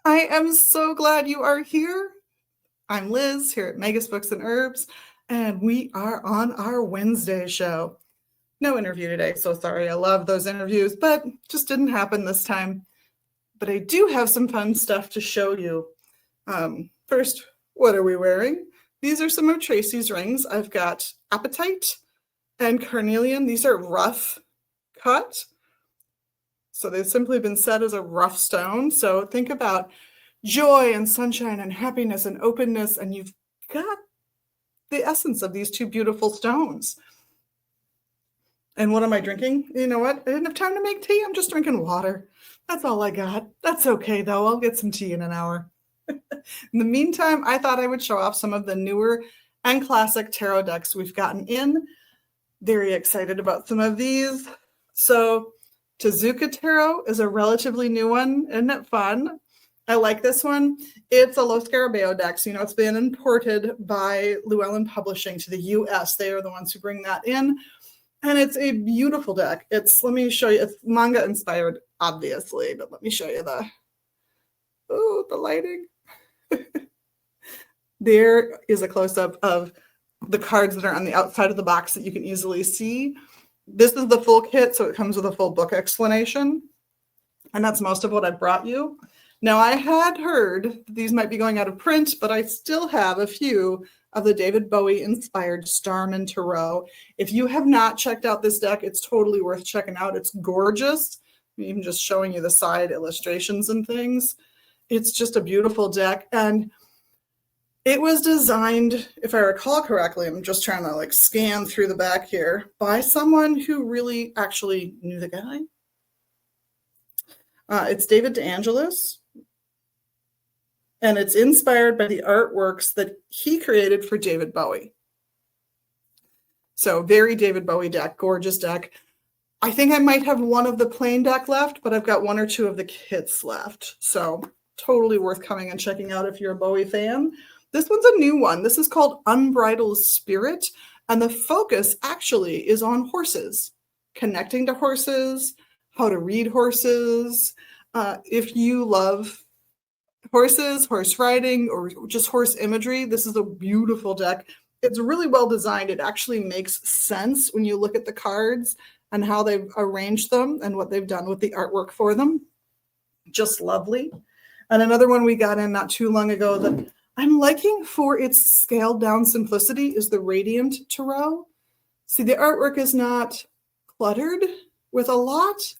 I am so glad you are here. I'm Liz here at Megas Books and Herbs, and we are on our Wednesday show. No interview today, so sorry. I love those interviews, but just didn't happen this time. But I do have some fun stuff to show you. First, what are we wearing? These are some of Tracy's rings. I've got Appetite and Carnelian. These are rough cut. So they've simply been set as a rough stone. So think about joy and sunshine and happiness and openness, and you've got the essence of these two beautiful stones. And what am I drinking? You know what? I didn't have time to make tea. I'm just drinking water. That's all I got. That's okay, though. I'll get some tea in an hour. In the meantime, I thought I would show off some of the newer and classic tarot decks we've gotten in. Very excited about some of these. So Tezuka Tarot is a relatively new one. Isn't it fun? I like this one. It's a Los Scarabeo deck. So, it's been imported by Llewellyn Publishing to the US. They are the ones who bring that in. And it's a beautiful deck. Let me show you. It's manga inspired, obviously, but let me show you the lighting. There is a close-up of the cards that are on the outside of the box that you can easily see. This is the full kit, so it comes with a full book explanation. And that's most of what I brought you. Now, I had heard that these might be going out of print, but I still have a few of the David Bowie-inspired Starman Tarot. If you have not checked out this deck, it's totally worth checking out. It's gorgeous. I'm even just showing you the side illustrations and things. It's just a beautiful deck. And it was designed, if I recall correctly, I'm just trying to scan through the back here, by someone who really actually knew the guy. It's David DeAngelis. And it's inspired by the artworks that he created for David Bowie. So very David Bowie deck, gorgeous deck. I think I might have one of the plain deck left, but I've got one or two of the kits left. So totally worth coming and checking out if you're a Bowie fan. This one's a new one. This is called Unbridled Spirit. And the focus actually is on horses, connecting to horses, how to read horses. If you love horses, horse riding, or just horse imagery, this is a beautiful deck. It's really well designed. It actually makes sense when you look at the cards and how they've arranged them and what they've done with the artwork for them. Just lovely. And another one we got in not too long ago that I'm liking for its scaled down simplicity is the Radiant Tarot. See, the artwork is not cluttered with a lot,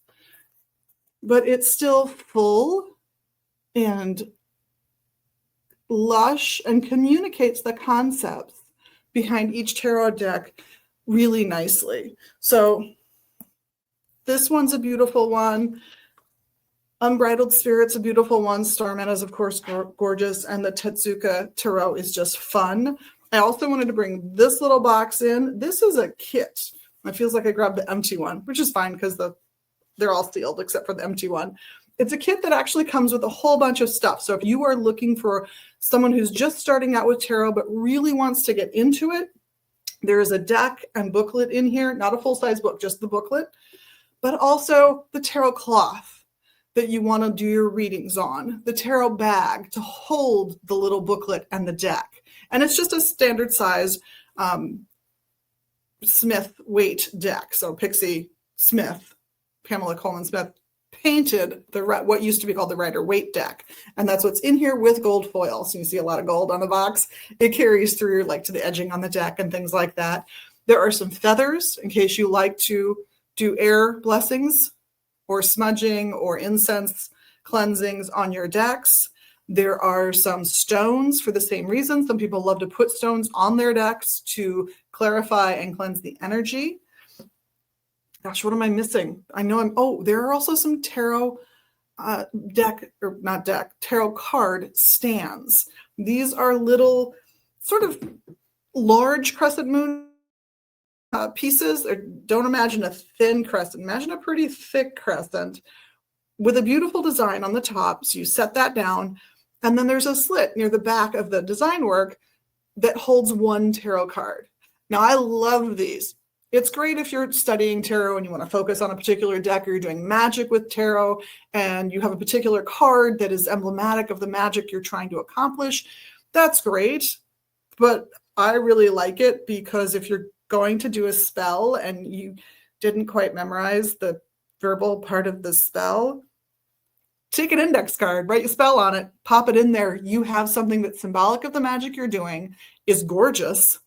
but it's still full and lush and communicates the concepts behind each tarot deck really nicely. So this one's a beautiful one. Unbridled Spirit's a beautiful one. Starman is, of course, gorgeous. And the Tezuka Tarot is just fun. I also wanted to bring this little box in. This is a kit. It feels like I grabbed the empty one, which is fine because they're all sealed except for the empty one. It's a kit that actually comes with a whole bunch of stuff. So if you are looking for someone who's just starting out with tarot but really wants to get into it, there is a deck and booklet in here, not a full-size book, just the booklet, but also the tarot cloth that you want to do your readings on, the tarot bag to hold the little booklet and the deck. And it's just a standard size Smith weight deck. So Pixie Smith, Pamela Coleman Smith, painted what used to be called the Rider-Waite deck. And that's what's in here with gold foil. So you see a lot of gold on the box. It carries through to the edging on the deck and things like that. There are some feathers in case you like to do air blessings or smudging or incense cleansings on your decks. There are some stones for the same reason. Some people love to put stones on their decks to clarify and cleanse the energy. Gosh, what am I missing? I know there are also some tarot tarot card stands. These are little sort of large crescent moon pieces. Don't imagine a thin crescent. Imagine a pretty thick crescent with a beautiful design on the top. So you set that down, and then there's a slit near the back of the design work that holds one tarot card. Now, I love these. It's great if you're studying tarot and you want to focus on a particular deck, or you're doing magic with tarot and you have a particular card that is emblematic of the magic you're trying to accomplish. That's great. But I really like it because if you're going to do a spell and you didn't quite memorize the verbal part of the spell, take an index card, write a spell on it, pop it in there. You have something that's symbolic of the magic you're doing, is gorgeous,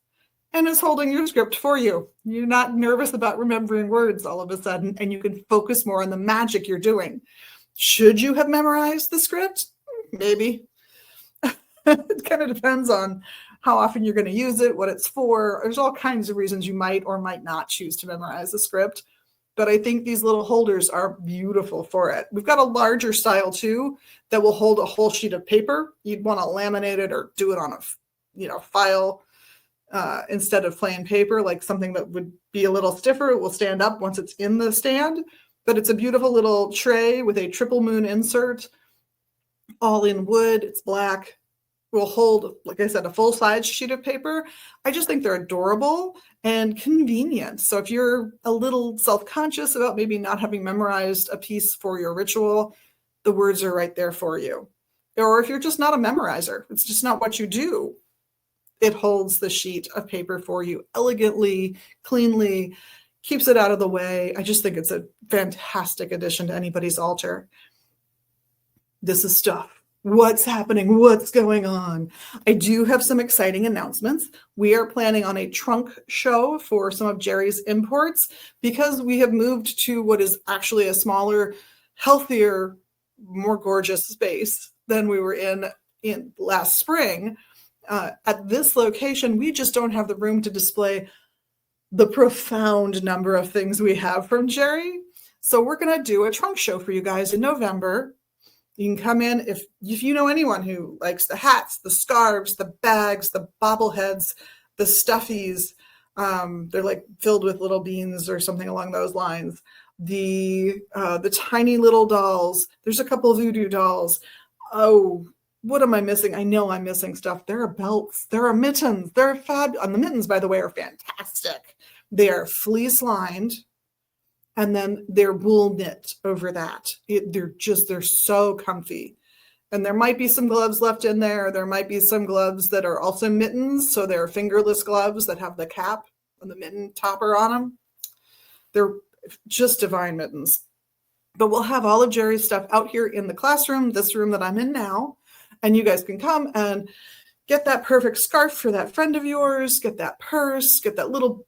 and is holding your script for you. You're not nervous about remembering words all of a sudden, and you can focus more on the magic you're doing. Should you have memorized the script? Maybe. It kind of depends on how often you're going to use it, what it's for. There's all kinds of reasons you might or might not choose to memorize the script. But I think these little holders are beautiful for it. We've got a larger style too that will hold a whole sheet of paper. You'd want to laminate it or do it on a file instead of plain paper, like something that would be a little stiffer. It will stand up once it's in the stand. But it's a beautiful little tray with a triple moon insert, all in wood. It's black. Will hold, like I said, a full-size sheet of paper. I just think they're adorable and convenient. So if you're a little self-conscious about maybe not having memorized a piece for your ritual, the words are right there for you. Or if you're just not a memorizer, it's just not what you do, it holds the sheet of paper for you elegantly, cleanly, keeps it out of the way. I just think it's a fantastic addition to anybody's altar. This is stuff. What's happening? What's going on? I do have some exciting announcements. We are planning on a trunk show for some of Jerry's imports because we have moved to what is actually a smaller, healthier, more gorgeous space than we were in last spring. At this location, we just don't have the room to display the profound number of things we have from Jerry. So we're going to do a trunk show for you guys in November. You can come in if you know anyone who likes the hats, the scarves, the bags, the bobbleheads, the stuffies. They're like filled with little beans or something along those lines. The tiny little dolls. There's a couple of voodoo dolls. Oh, what am I missing? I know I'm missing stuff. There are belts. There are mittens. They're fab. And the mittens, by the way, are fantastic. They are fleece lined. And then they're wool knit over that. They're so comfy. And there might be some gloves left in there. There might be some gloves that are also mittens. So they're fingerless gloves that have the cap and the mitten topper on them. They're just divine mittens. But we'll have all of Jerry's stuff out here in the classroom, this room that I'm in now. And you guys can come and get that perfect scarf for that friend of yours. Get that purse. Get that little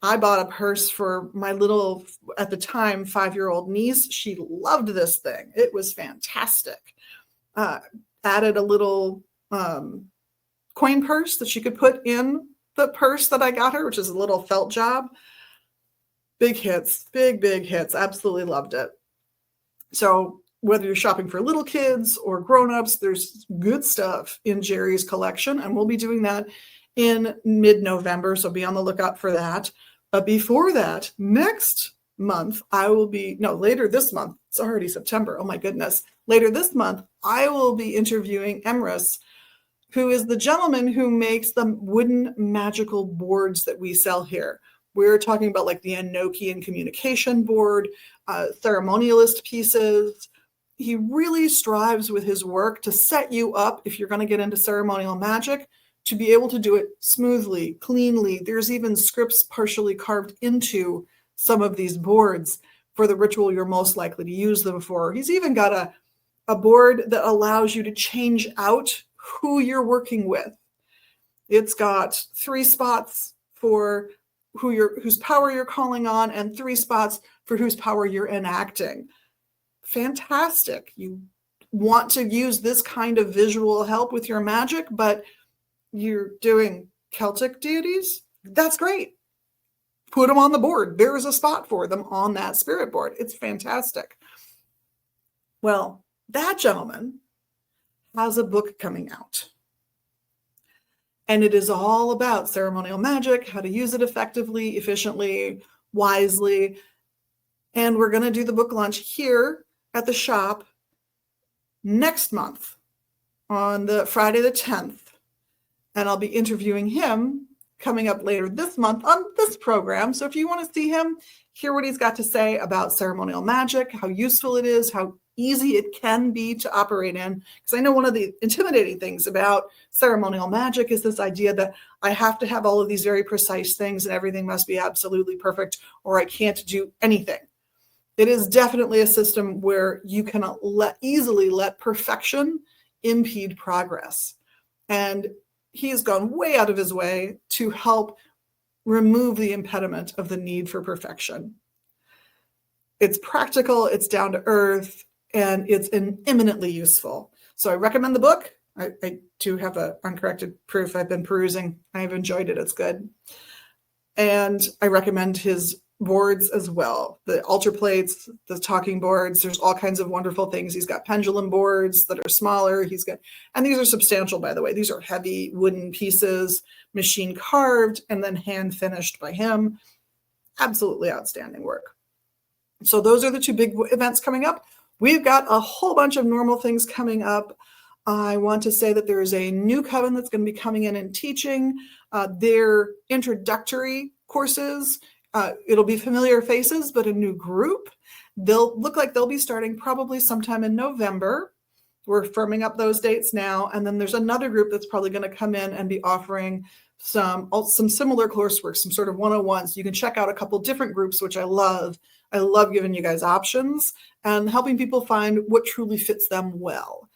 I bought a purse for my little, at the time, 5-year-old niece. She loved this thing. It was fantastic. Added a little coin purse that she could put in the purse that I got her, which is a little felt job. Big hits, big hits. Absolutely loved it. So whether you're shopping for little kids or grown-ups, there's good stuff in Jerry's collection, and we'll be doing that in mid-November, so be on the lookout for that. But before that, next month, later this month, it's already September, oh my goodness. Later this month, I will be interviewing Emrys, who is the gentleman who makes the wooden magical boards that we sell here. We're talking about like the Enochian communication board, ceremonialist pieces. He really strives with his work to set you up, if you're going to get into ceremonial magic, to be able to do it smoothly, cleanly. There's even scripts partially carved into some of these boards for the ritual you're most likely to use them for. He's even got a board that allows you to change out who you're working with. It's got 3 spots for whose power you're calling on and 3 spots for whose power you're enacting. Fantastic. You want to use this kind of visual help with your magic, but you're doing Celtic deities? That's great. Put them on the board. There is a spot for them on that spirit board. It's fantastic. Well, that gentleman has a book coming out. And it is all about ceremonial magic, how to use it effectively, efficiently, wisely. And we're going to do the book launch here at the shop next month on the Friday the 10th. And I'll be interviewing him coming up later this month on this program. So if you want to see him, hear what he's got to say about ceremonial magic, how useful it is, how easy it can be to operate in. Because I know one of the intimidating things about ceremonial magic is this idea that I have to have all of these very precise things and everything must be absolutely perfect, or I can't do anything. It is definitely a system where you can easily let perfection impede progress. And he has gone way out of his way to help remove the impediment of the need for perfection. It's practical, it's down to earth, and it's eminently useful. So I recommend the book. I do have an uncorrected proof. I've been perusing. I've enjoyed it. It's good. And I recommend his boards as well. The altar plates, the talking boards, there's all kinds of wonderful things. He's got pendulum boards that are smaller. And these are substantial, by the way. These are heavy wooden pieces, machine carved, and then hand finished by him. Absolutely outstanding work. So those are the two big events coming up. We've got a whole bunch of normal things coming up. I want to say that there is a new coven that's going to be coming in and teaching their introductory courses. It'll be familiar faces, but a new group. They'll look like they'll be starting probably sometime in November. We're firming up those dates now. And then there's another group that's probably going to come in and be offering some similar coursework, some sort of 101s. You can check out a couple different groups, which I love. I love giving you guys options and helping people find what truly fits them well.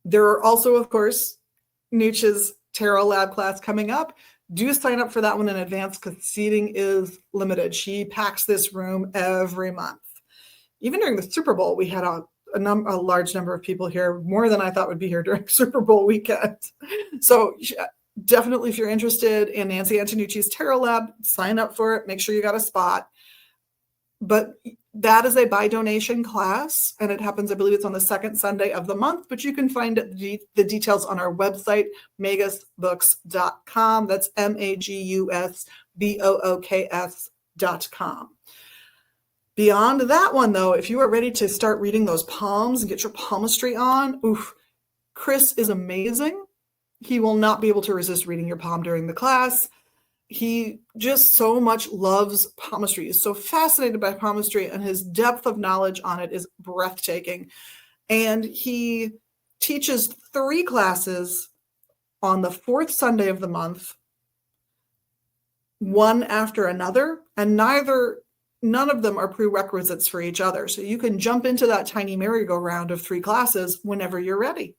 There are also, of course, Nooch's Tarot Lab class coming up. Do sign up for that one in advance because seating is limited. She packs this room every month. Even during the Super Bowl, we had a large number of people here, more than I thought would be here during Super Bowl weekend. So definitely, if you're interested in Nancy Antonucci's Tarot Lab, sign up for it. Make sure you got a spot. But that is a by donation class, and it happens, I believe it's on the second Sunday of the month, but you can find the details on our website, magusbooks.com. That's magusbooks.com. Beyond that one, though, if you are ready to start reading those palms and get your palmistry on, Chris is amazing. He will not be able to resist reading your palm during the class. He just so much loves palmistry. He's so fascinated by palmistry, and his depth of knowledge on it is breathtaking. And he teaches 3 classes on the 4th Sunday of the month, one after another, and none of them are prerequisites for each other. So you can jump into that tiny merry-go-round of 3 classes whenever you're ready.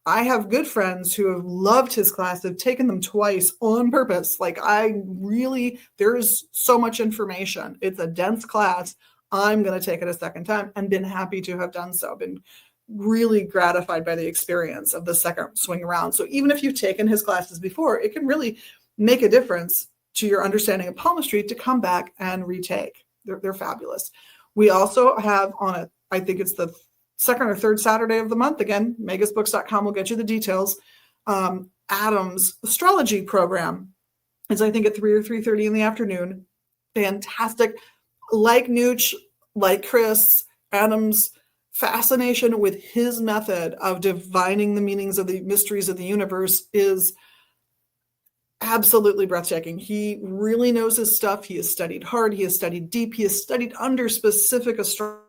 I have good friends who have loved his class, have taken them twice on purpose. There is so much information. It's a dense class. I'm going to take it a second time and been happy to have done so. Been really gratified by the experience of the second swing around. So even if you've taken his classes before, it can really make a difference to your understanding of palmistry to come back and retake. They're fabulous. We also have I think it's the second or third Saturday of the month. Again, magusbooks.com will get you the details. Adam's astrology program is, I think, at 3 or 3:30 in the afternoon. Fantastic. Like Nooch, like Chris, Adam's fascination with his method of divining the meanings of the mysteries of the universe is absolutely breathtaking. He really knows his stuff. He has studied hard. He has studied deep. He has studied under specific astrology.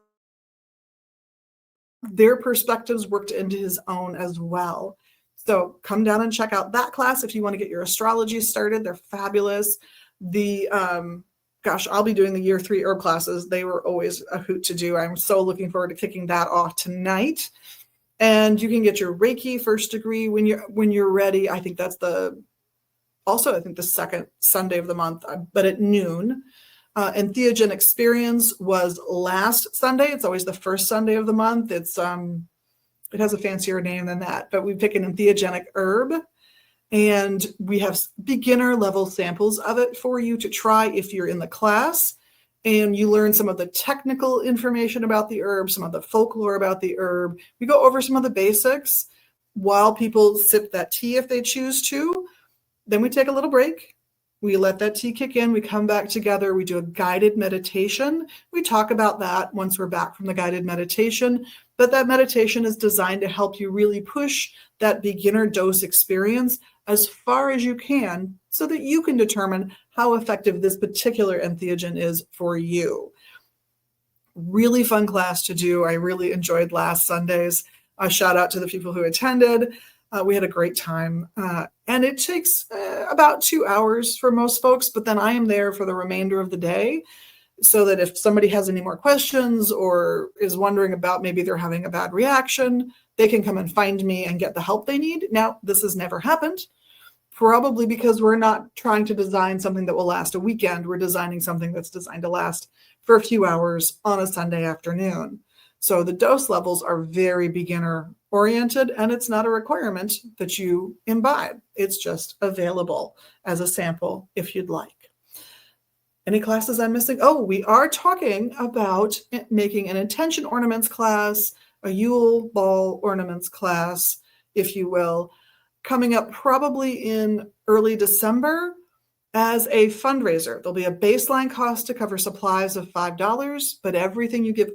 Their perspectives worked into his own as well. So come down and check out that class if you want to get your astrology started. They're fabulous. I'll be doing the year 3 herb classes. They were always a hoot to do. I'm so looking forward to kicking that off tonight. And you can get your Reiki first degree when you're ready. I think that's the second Sunday of the month, but at noon. And Theogen Experience was last Sunday. It's always the first Sunday of the month. It has a fancier name than that, but we pick an entheogenic herb, and we have beginner level samples of it for you to try if you're in the class, and you learn some of the technical information about the herb, some of the folklore about the herb. We go over some of the basics while people sip that tea if they choose to. Then we take a little break. We let that tea kick in. We come back together. We do a guided meditation. We talk about that once we're back from the guided meditation. But that meditation is designed to help you really push that beginner dose experience as far as you can so that you can determine how effective this particular entheogen is for you. Really fun class to do. I really enjoyed last Sunday's. A shout out to the people who attended. We had a great time. And it takes about 2 hours for most folks, but then I am there for the remainder of the day so that if somebody has any more questions or is wondering about maybe they're having a bad reaction, they can come and find me and get the help they need. Now, this has never happened, probably because we're not trying to design something that will last a weekend. We're designing something that's designed to last for a few hours on a Sunday afternoon. So the dose levels are very beginner oriented, and it's not a requirement that you imbibe. It's just available as a sample if you'd like. Any classes I'm missing? Oh, we are talking about making an intention ornaments class, a Yule ball ornaments class, if you will, coming up probably in early December as a fundraiser. There'll be a baseline cost to cover supplies of $5, but everything you give.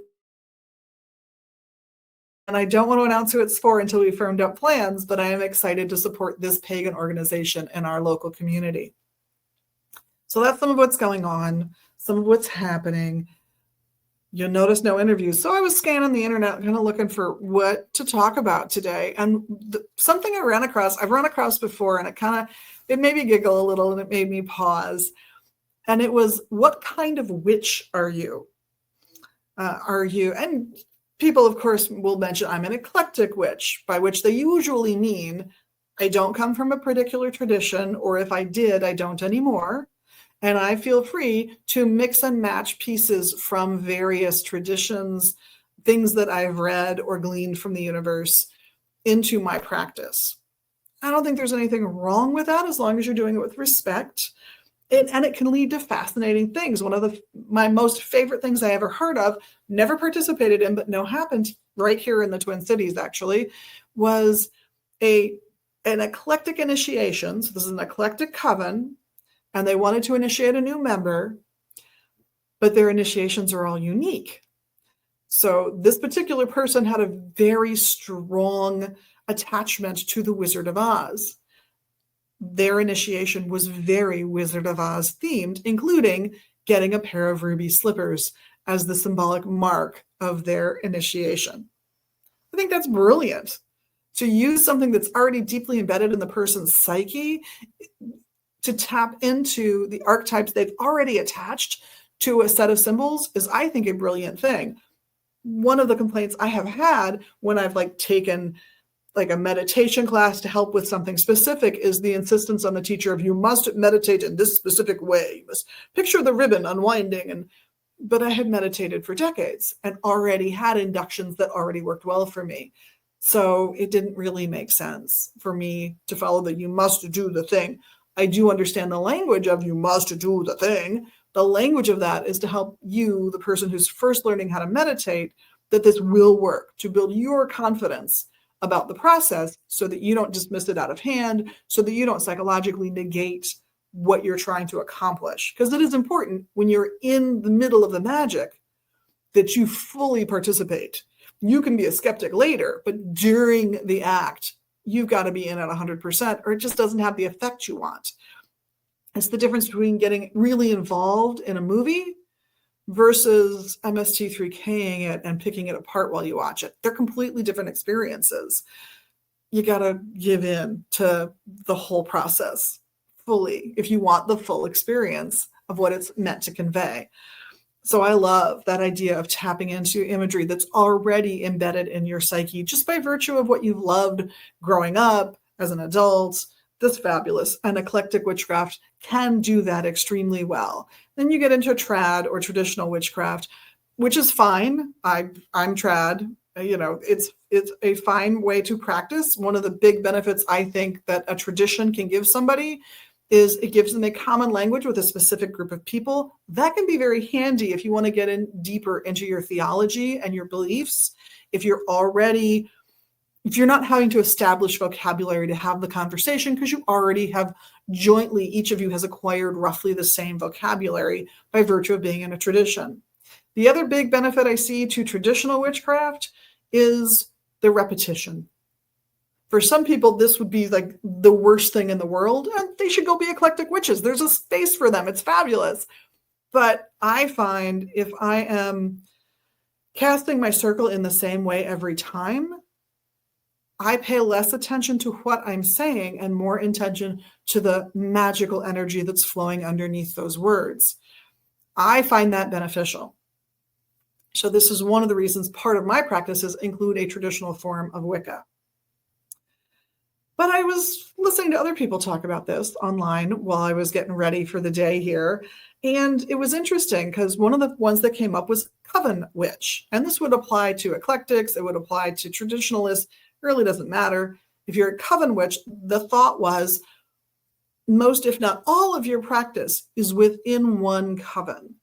And I don't want to announce who it's for until we firmed up plans, but I am excited to support this pagan organization in our local community. So that's some of what's going on, some of what's happening. You'll notice no interviews. So I was scanning the internet, kind of looking for what to talk about today. And something I've run across before, and it made me giggle a little and it made me pause. And it was, what kind of witch are you? And people, of course, will mention I'm an eclectic witch, by which they usually mean I don't come from a particular tradition, or if I did, I don't anymore. And I feel free to mix and match pieces from various traditions, things that I've read or gleaned from the universe into my practice. I don't think there's anything wrong with that as long as you're doing it with respect. And it can lead to fascinating things. One of my most favorite things I ever heard of, never participated in, but know happened right here in the Twin Cities, actually, was an eclectic initiation. So this is an eclectic coven, and they wanted to initiate a new member, but their initiations are all unique. So this particular person had a very strong attachment to the Wizard of Oz. Their initiation was very Wizard of Oz themed, including getting a pair of ruby slippers as the symbolic mark of their initiation. I think that's brilliant. To use something that's already deeply embedded in the person's psyche to tap into the archetypes they've already attached to a set of symbols is, I think, a brilliant thing. One of the complaints I have had when I've taken a meditation class to help with something specific is the insistence on the teacher of, you must meditate in this specific way. You must picture the ribbon unwinding. But I had meditated for decades and already had inductions that already worked well for me. So it didn't really make sense for me to follow the you must do the thing. I do understand the language of you must do the thing. The language of that is to help you, the person who's first learning how to meditate, that this will work, to build your confidence about the process so that you don't dismiss it out of hand, so that you don't psychologically negate what you're trying to accomplish. Because it is important when you're in the middle of the magic that you fully participate. You can be a skeptic later, but during the act, you've got to be in at 100%, or it just doesn't have the effect you want. It's the difference between getting really involved in a movie versus MST3K'ing it and picking it apart while you watch it. They're completely different experiences. You got to give in to the whole process fully if you want the full experience of what it's meant to convey. So I love that idea of tapping into imagery that's already embedded in your psyche just by virtue of what you've loved growing up as an adult. This fabulous and eclectic witchcraft can do that extremely well. Then you get into trad or traditional witchcraft, which is fine. I'm trad. It's a fine way to practice. One of the big benefits I think that a tradition can give somebody is it gives them a common language with a specific group of people. That can be very handy if you want to get in deeper into your theology and your beliefs. If you're already if you're not having to establish vocabulary to have the conversation because you already have jointly, each of you has acquired roughly the same vocabulary by virtue of being in a tradition. The other big benefit I see to traditional witchcraft is the repetition. For some people, this would be like the worst thing in the world, and they should go be eclectic witches. There's a space for them. It's fabulous. But I find if I am casting my circle in the same way every time, I pay less attention to what I'm saying and more attention to the magical energy that's flowing underneath those words. I find that beneficial. So this is one of the reasons part of my practices include a traditional form of Wicca. But I was listening to other people talk about this online while I was getting ready for the day here. And it was interesting because one of the ones that came up was coven witch. And this would apply to eclectics. It would apply to traditionalists. It really doesn't matter. If you're a coven witch, the thought was most, if not all of your practice is within one coven.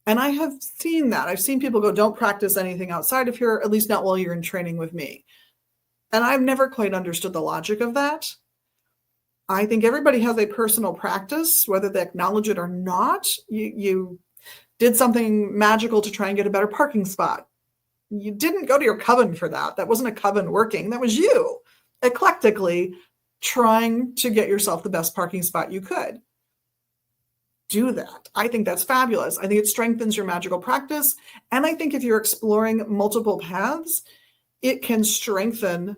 And I have seen that. I've seen people go, don't practice anything outside of here, at least not while you're in training with me. And I've never quite understood the logic of that. I think everybody has a personal practice, whether they acknowledge it or not. You did something magical to try and get a better parking spot. You didn't go to your coven for that. That wasn't a coven working. That was you eclectically trying to get yourself the best parking spot you could. Do that. I think that's fabulous. I think it strengthens your magical practice. And I think if you're exploring multiple paths, it can strengthen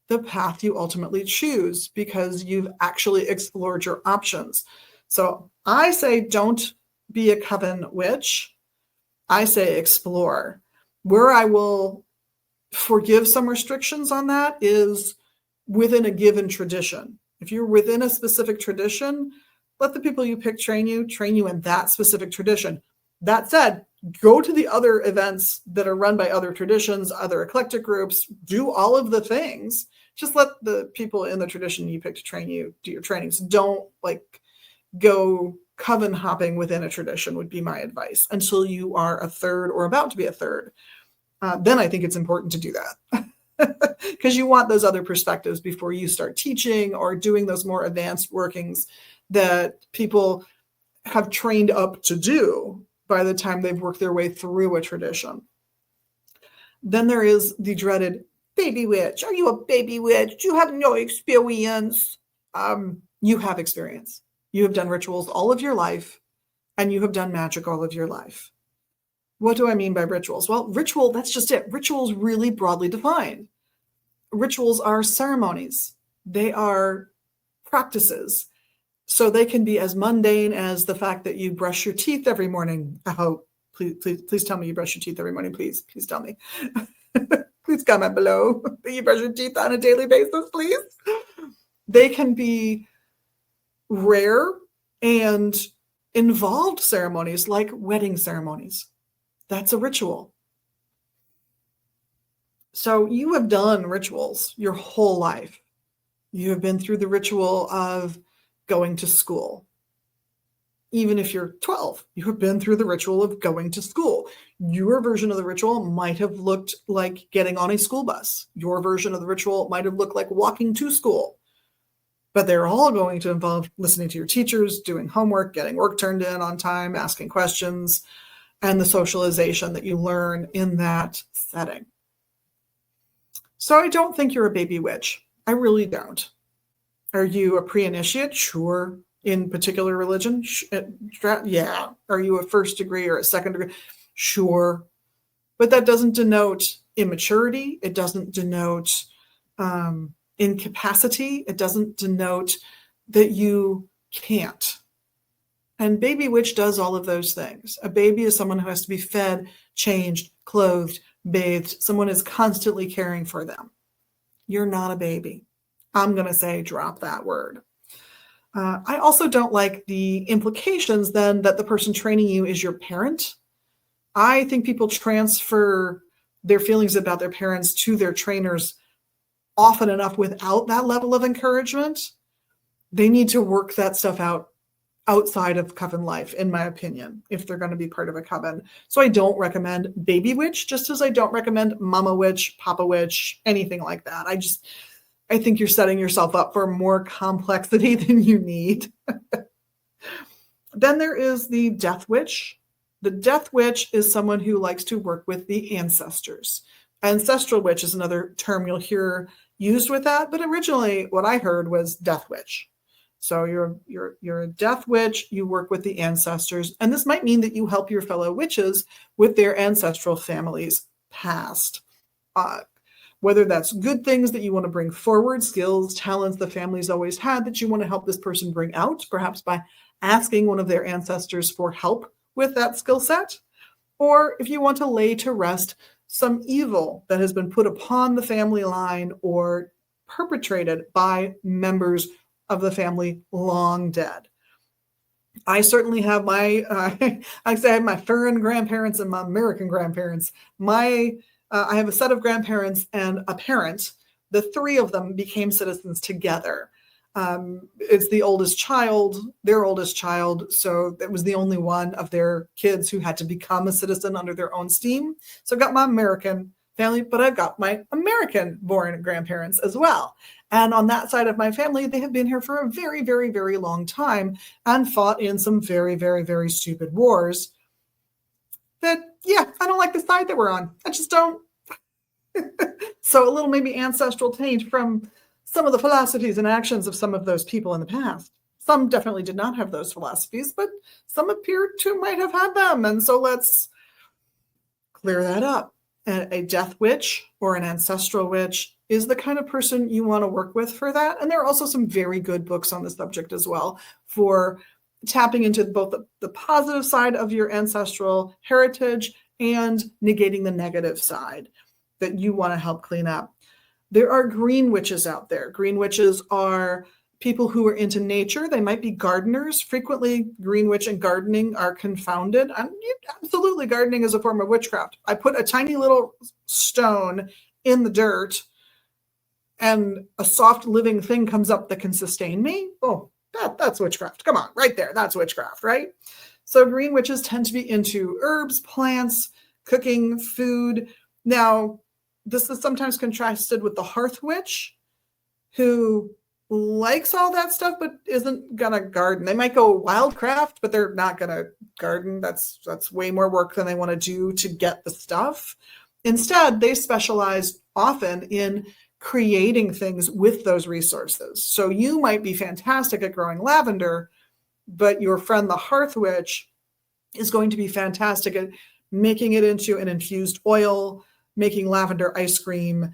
the path you ultimately choose because you've actually explored your options. So I say don't be a coven witch. I say explore. Where I will forgive some restrictions on that is within a given tradition. If you're within a specific tradition, let the people you pick train you in that specific tradition. That said, go to the other events that are run by other traditions, other eclectic groups, do all of the things. Just let the people in the tradition you pick to train you do your trainings. Don't go coven hopping within a tradition would be my advice until you are a third or about to be a third. Then I think it's important to do that because you want those other perspectives before you start teaching or doing those more advanced workings that people have trained up to do by the time they've worked their way through a tradition. Then there is the dreaded baby witch. Are you a baby witch? You have no experience. You have experience. You have done rituals all of your life, and you have done magic all of your life. What do I mean by rituals? Well, ritual, that's just it. Rituals really broadly defined. Rituals are ceremonies. They are practices. So they can be as mundane as the fact that you brush your teeth every morning. Oh, please tell me you brush your teeth every morning. Please tell me. Please comment below that you brush your teeth on a daily basis, please. They can be rare and involved ceremonies like wedding ceremonies. That's a ritual. So you have done rituals your whole life. You have been through the ritual of going to school. Even if you're 12, you have been through the ritual of going to school. Your version of the ritual might have looked like getting on a school bus. Your version of the ritual might have looked like walking to school. But they're all going to involve listening to your teachers, doing homework, getting work turned in on time, asking questions, and the socialization that you learn in that setting. So I don't think you're a baby witch. I really don't. Are you a pre-initiate? Sure. In particular religion? Yeah. Are you a first degree or a second degree? Sure. But that doesn't denote immaturity. It doesn't denote incapacity. It doesn't denote that you can't. And baby witch does all of those things. A baby is someone who has to be fed, changed, clothed, bathed. Someone is constantly caring for them. You're not a baby. I'm going to say drop that word. I also don't like the implications then that the person training you is your parent. I think people transfer their feelings about their parents to their trainers often enough without that level of encouragement. They need to work that stuff out outside of coven life, in my opinion, if they're going to be part of a coven. So I don't recommend baby witch, just as I don't recommend mama witch, papa witch, anything like that. I think you're setting yourself up for more complexity than you need. Then there is the death witch. The death witch is someone who likes to work with the ancestors. Ancestral witch is another term you'll hear used with that, but originally what I heard was death witch. So you're a death witch, you work with the ancestors, and this might mean that you help your fellow witches with their ancestral families past. Whether that's good things that you want to bring forward, skills, talents the family's always had that you want to help this person bring out, perhaps by asking one of their ancestors for help with that skill set, or if you want to lay to rest some evil that has been put upon the family line or perpetrated by members of the family long dead. I certainly have my, I say I have my foreign grandparents and my American grandparents. I have a set of grandparents and a parent. The three of them became citizens together. It's the oldest child, their oldest child. So that was the only one of their kids who had to become a citizen under their own steam. So I've got my American family, but I've got my American born grandparents as well. And on that side of my family, they have been here for a very, very, very long time and fought in some very, very, very stupid wars that, yeah, I don't like the side that we're on. I just don't. So a little maybe ancestral taint from some of the philosophies and actions of some of those people in the past. Some definitely did not have those philosophies, but some appear to might have had them. And so let's clear that up. A death witch or an ancestral witch is the kind of person you want to work with for that. And there are also some very good books on the subject as well for tapping into both the positive side of your ancestral heritage and negating the negative side that you want to help clean up. There are green witches out there. Green witches are people who are into nature. They might be gardeners. Frequently, green witch and gardening are confounded. Absolutely, gardening is a form of witchcraft. I put a tiny little stone in the dirt and a soft living thing comes up that can sustain me. Oh, that's witchcraft. Come on, right there. That's witchcraft, right? So green witches tend to be into herbs, plants, cooking, food. Now, this is sometimes contrasted with the hearth witch, who likes all that stuff but isn't gonna garden. They might go wildcraft, but they're not gonna garden. That's way more work than they want to do to get the stuff. Instead, they specialize often in creating things with those resources. So you might be fantastic at growing lavender, but your friend the hearth witch is going to be fantastic at making it into an infused oil, making lavender ice cream,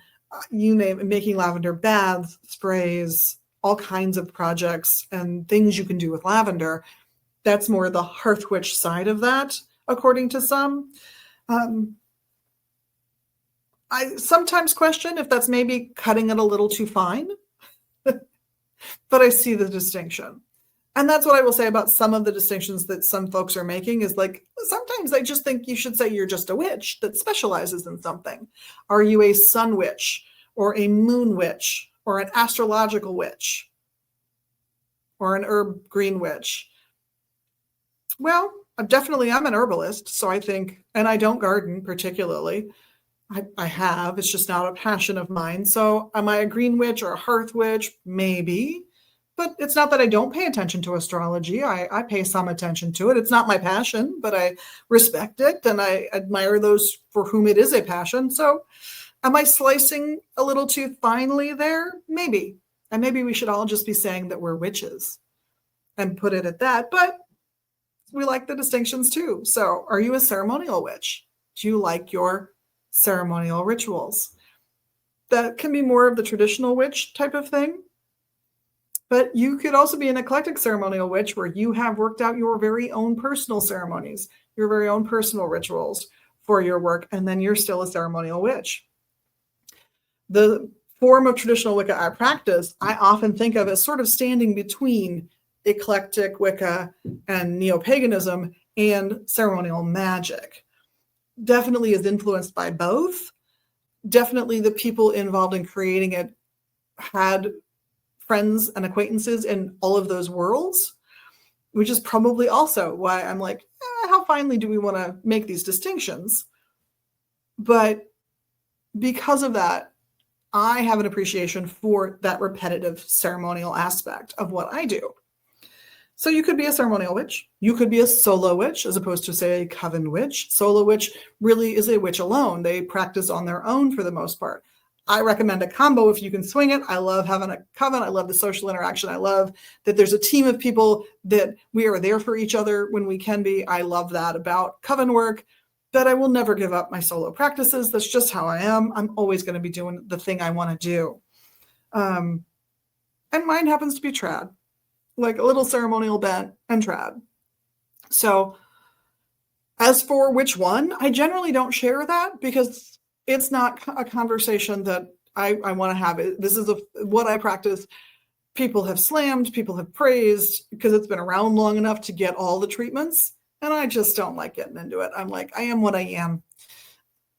you name it, making lavender baths, sprays, all kinds of projects and things you can do with lavender. That's more the hearth witch side of that, according to some. I sometimes question if that's maybe cutting it a little too fine, but I see the distinction. And that's what I will say about some of the distinctions that some folks are making is like, sometimes I just think you should say you're just a witch that specializes in something. Are you a sun witch or a moon witch or an astrological witch or an herb green witch? Well, I'm an herbalist. So I think, and I don't garden particularly. I have, it's just not a passion of mine. So am I a green witch or a hearth witch? Maybe. But it's not that I don't pay attention to astrology. I pay some attention to it. It's not my passion, but I respect it and I admire those for whom it is a passion. So am I slicing a little too finely there? Maybe. And maybe we should all just be saying that we're witches and put it at that. But we like the distinctions too. So are you a ceremonial witch? Do you like your ceremonial rituals? That can be more of the traditional witch type of thing. But you could also be an eclectic ceremonial witch where you have worked out your very own personal ceremonies, your very own personal rituals for your work, and then you're still a ceremonial witch. The form of traditional Wicca I practice, I often think of as sort of standing between eclectic Wicca and neo-paganism and ceremonial magic. Definitely is influenced by both. Definitely the people involved in creating it had friends and acquaintances in all of those worlds. which is probably also why I'm like, how finely do we want to make these distinctions? But because of that, I have an appreciation for that repetitive ceremonial aspect of what I do. So you could be a ceremonial witch. You could be a solo witch as opposed to, say, a coven witch. Solo witch really is a witch alone. They practice on their own for the most part. I recommend a combo if you can swing it. I love having a coven. I love the social interaction. I love that there's a team of people that we are there for each other when we can be. I love that about coven work, that I will never give up my solo practices. That's just how I am. I'm always going to be doing the thing I want to do. And mine happens to be trad, like a little ceremonial bent and trad. So as for which one, I generally don't share that because it's not a conversation that I want to have. This is what I practice. People have slammed, people have praised because it's been around long enough to get all the treatments. And I just don't like getting into it. I'm like, I am what I am.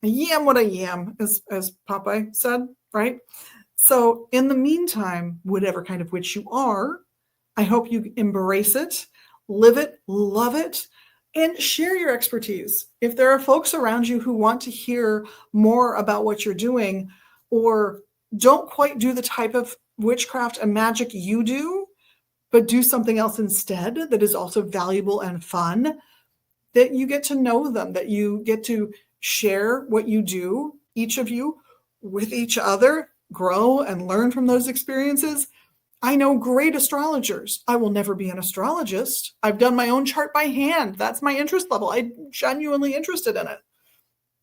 I am what I am, as Popeye said, right? So in the meantime, whatever kind of witch you are, I hope you embrace it, live it, love it, and share your expertise. If there are folks around you who want to hear more about what you're doing or don't quite do the type of witchcraft and magic you do, but do something else instead that is also valuable and fun, that you get to know them, that you get to share what you do, each of you, with each other, grow and learn from those experiences. I know great astrologers. I will never be an astrologist. I've done my own chart by hand. That's my interest level. I'm genuinely interested in it.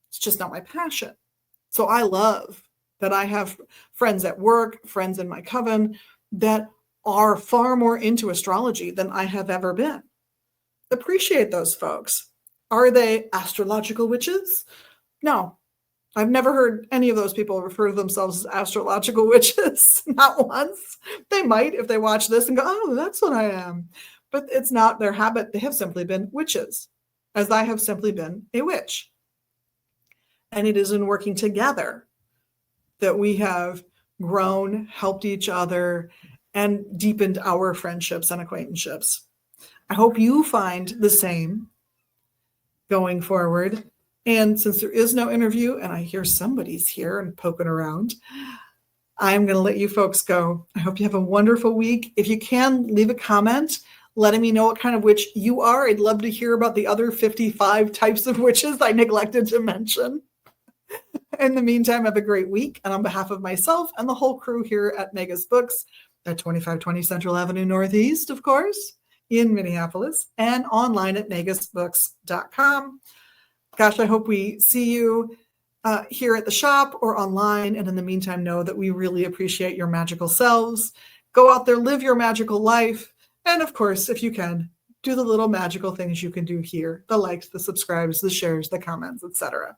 It's just not my passion. So I love that I have friends at work, friends in my coven that are far more into astrology than I have ever been. Appreciate those folks. Are they astrological witches? No. I've never heard any of those people refer to themselves as astrological witches, not once. They might if they watch this and go, oh, that's what I am. But it's not their habit. They have simply been witches, as I have simply been a witch. And it is in working together that we have grown, helped each other, and deepened our friendships and acquaintanceships. I hope you find the same going forward. And since there is no interview and I hear somebody's here and poking around, I'm going to let you folks go. I hope you have a wonderful week. If you can, leave a comment letting me know what kind of witch you are. I'd love to hear about the other 55 types of witches I neglected to mention. In the meantime, have a great week. And on behalf of myself and the whole crew here at Megas Books at 2520 Central Avenue Northeast, of course, in Minneapolis, and online at megasbooks.com. Gosh, I hope we see you here at the shop or online. And in the meantime, know that we really appreciate your magical selves. Go out there, live your magical life. And of course, if you can, do the little magical things you can do here. The likes, the subscribes, the shares, the comments, etc.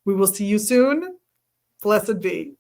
We will see you soon. Blessed be.